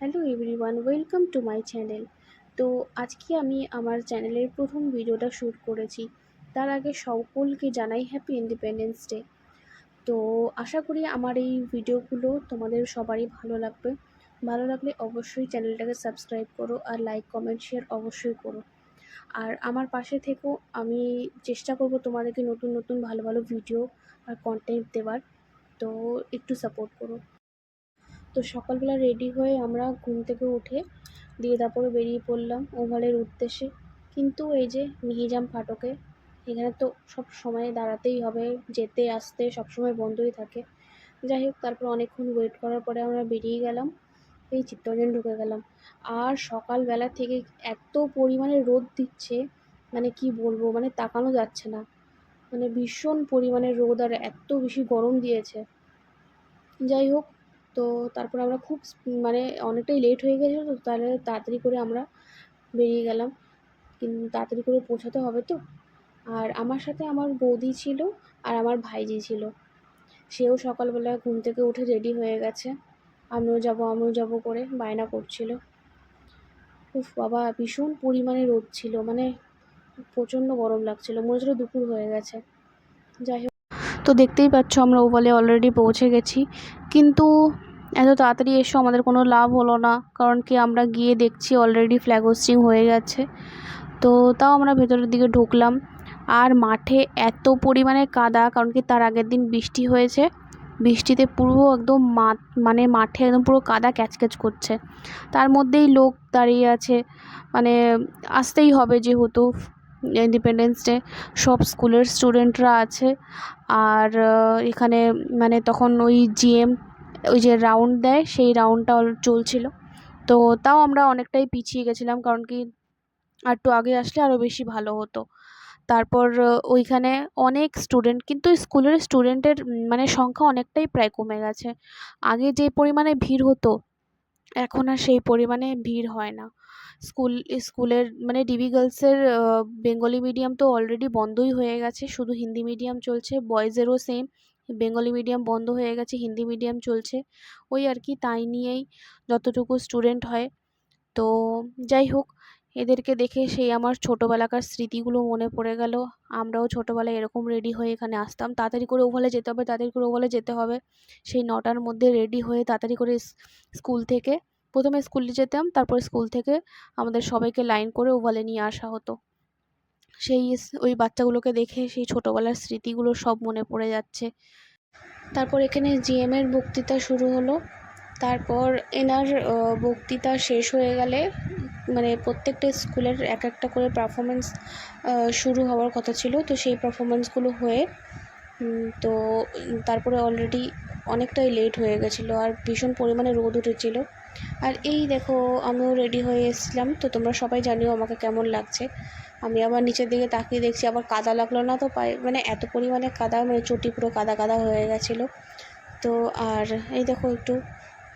Hello everyone, welcome to my channel. তো আজকে আমি আমার চ্যানেলের প্রথম ভিডিওটা শ্যুট করেছি। তার আগে সকলকে জানাই হ্যাপি ইন্ডিপেন্ডেন্স ডে। তো আশা করি আমার এই ভিডিওগুলো তোমাদের সবারই ভালো লাগবে। ভালো লাগলে অবশ্যই চ্যানেলটাকে সাবস্ক্রাইব করো আর লাইক কমেন্ট শেয়ার অবশ্যই করো। আর আমার পাশে থেকেও আমি চেষ্টা করব তোমাদেরকে নতুন নতুন ভালো ভালো ভিডিও আর কন্টেন্ট দেওয়ার। তো একটু সাপোর্ট করো। তো সকালবেলা রেডি হয়ে আমরা ঘুম থেকে উঠে দিয়ে তারপরে বেরিয়ে পড়লাম ওভালের উদ্দেশ্যে। কিন্তু এই যে মিহিজাম ফাটকে এখানে তো সব সময় দাঁড়াতেই হবে, যেতে আসতে সবসময় বন্ধই থাকে। যাই হোক, তারপর অনেকক্ষণ ওয়েট করার পরে আমরা বেরিয়ে গেলাম, এই চিত্তরঞ্জন ঢুকে গেলাম। আর সকালবেলা থেকে এত পরিমাণে রোদ দিচ্ছে, মানে কি বলবো, মানে তাকানো যাচ্ছে না। মানে ভীষণ পরিমাণে রোদ আর এত বেশি গরম দিয়েছে। যাই হোক, তো তারপর আমরা খুব মানে অনেকটাই লেট হয়ে গেছিলো, তো তাহলে তাড়াতাড়ি করে আমরা বেরিয়ে গেলাম, কিন্তু তাড়াতাড়ি করে পৌঁছাতে হবে তো। আর আমার সাথে আমার বৌদি ছিল আর আমার ভাইজি ছিল। সেও সকালবেলা ঘুম থেকে উঠে রেডি হয়ে গেছে, আমিও যাবো করে বায়না করছিল। উফ বাবা, ভীষণ পরিমাণে রোদ ছিল, মানে প্রচণ্ড গরম লাগছিল, মনে হচ্ছিল দুপুর হয়ে গেছে। যাই হোক, তো দেখতেই পাচ্ছ আমরা ওভালে অলরেডি পৌঁছে গেছি, কিন্তু এত তাড়াতাড়ি এসেও আমাদের কোনো লাভ হলো না, কারণ কি আমরা গিয়ে দেখছি অলরেডি ফ্ল্যাগ হোস্টিং হয়ে গেছে। তো তাও আমরা ভেতরের দিকে ঢুকলাম, আর মাঠে এত পরিমাণে কাদা, কারণ কি তার আগের দিন বৃষ্টি হয়েছে। বৃষ্টিতে পুরো একদম মানে মাঠে একদম পুরো কাদা ক্যাচক্যাচ করছে, তার মধ্যেই লোক দাঁড়িয়ে আছে। মানে আসতেই হবে যেহেতু ইন্ডিপেন্ডেন্স ডে, সব স্কুলের স্টুডেন্টরা আছে। আর এখানে মানে তখন ওই জিএম ওই যে রাউন্ড দেয় সেই রাউন্ডটা চলছিল। তো তাও আমরা অনেকটাই পিছিয়ে গেছিলাম, কারণ কি আর একটু আগে আসলে আরও বেশি ভালো হতো। তারপর ওইখানে অনেক স্টুডেন্ট, কিন্তু স্কুলের স্টুডেন্টের মানে সংখ্যা অনেকটাই প্রায় কমে গেছে। আগে যে পরিমাণে ভিড় হতো এখন আর সেই পরিমাণে ভিড় হয় না। স্কুলের মানে ডিবি গার্লসের বেঙ্গলি মিডিয়াম তো অলরেডি বন্ধই হয়ে গেছে, শুধু হিন্দি মিডিয়াম চলছে। বয়েজেরও সেম, বেঙ্গলি মিডিয়াম বন্ধ হয়ে গেছে, হিন্দি মিডিয়াম চলছে। ওই আর কি, তাই নিয়েই যতটুকু স্টুডেন্ট হয়। তো যাই হোক, এদেরকে দেখে সেই আমার ছোটোবেলাকার স্মৃতিগুলো মনে পড়ে গেল। আমরাও ছোটোবেলায় এরকম রেডি হয়ে এখানে আসতাম, তাড়াতাড়ি করে ওভালে যেতে হবে, তাড়াতাড়ি করে ওভালে যেতে হবে। সেই 9টার মধ্যে রেডি হয়ে তাড়াতাড়ি করে স্কুল থেকে প্রথমে স্কুলে যেতাম, তারপরে স্কুল থেকে আমাদের সবাইকে লাইন করে ওভালে নিয়ে আসা হতো। ওই বাচ্চাগুলোকে দেখে সেই ছোটোবেলার স্মৃতিগুলো সব মনে পড়ে যাচ্ছে। তারপর এখানে জিএমের বক্তৃতা শুরু হলো। তারপর এনার বক্তৃতা শেষ হয়ে গেলে মানে প্রত্যেকটা স্কুলের এক একটা করে পারফরমেন্স শুরু হওয়ার কথা ছিল। তো সেই পারফরমেন্সগুলো হয়ে তো তারপরে অলরেডি অনেকটাই লেট হয়ে গেছিলো আর ভীষণ পরিমাণে রোদ উঠেছিল। আর এই দেখো, আমিও রেডি হয়ে এসেছিলাম। তো তোমরা সবাই জানিও আমাকে কেমন লাগছে। আমি আবার নিচের দিকে তাকিয়ে দেখছি, আবার কাদা লাগলো না তো পায়ে, মানে এত পরিমাণে কাদা, মানে চটি পুরো কাদা কাদা হয়ে গেছিলো। তো আর এই দেখো, একটু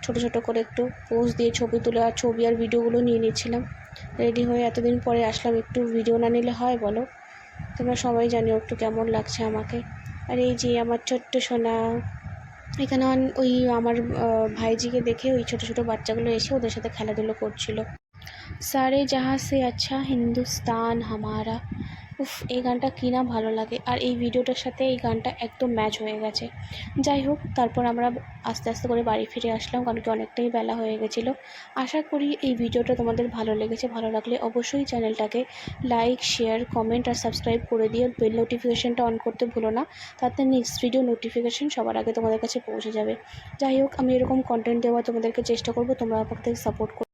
ছোটো ছোটো করে একটু পোজ দিয়ে ছবি তুলে আর ছবি আর ভিডিওগুলো নিয়ে নিচ্ছিলাম। রেডি হয়ে এতদিন পরে আসলাম, একটু ভিডিও না নিলে হয় বলো? তোমরা সবাই জানিও একটু কেমন লাগছে আমাকে। আর এই যে আমার ছোট্ট সোনা, এখানে ওই আমার ভাইজিকে দেখে ওই ছোটো ছোটো বাচ্চাগুলো এসে ওদের সাথে খেলাধুলো করছিল। সারে জাহাঁ সে আচ্ছা হিন্দুস্তান হামারা। উফ, এই গানটা কী না ভালো লাগে, আর এই ভিডিওটার সাথে এই গানটা একদম ম্যাচ হয়ে গেছে। যাই হোক, তারপর আমরা আস্তে আস্তে করে বাড়ি ফিরে আসলাম, কারণ কি অনেকটাই বেলা হয়ে গেছিলো। আশা করি এই ভিডিওটা তোমাদের ভালো লেগেছে। ভালো লাগলে অবশ্যই চ্যানেলটাকে লাইক শেয়ার কমেন্ট আর সাবস্ক্রাইব করে দিয়ে বেল নোটিফিকেশানটা অন করতে ভুলো না, তাতে নেক্সট ভিডিও নোটিফিকেশান সবার আগে তোমাদের কাছে পৌঁছে যাবে। যাই হোক, আমি এরকম কন্টেন্ট দেওয়ার তোমাদেরকে চেষ্টা করবো, তোমরা আমার থেকে সাপোর্ট করো।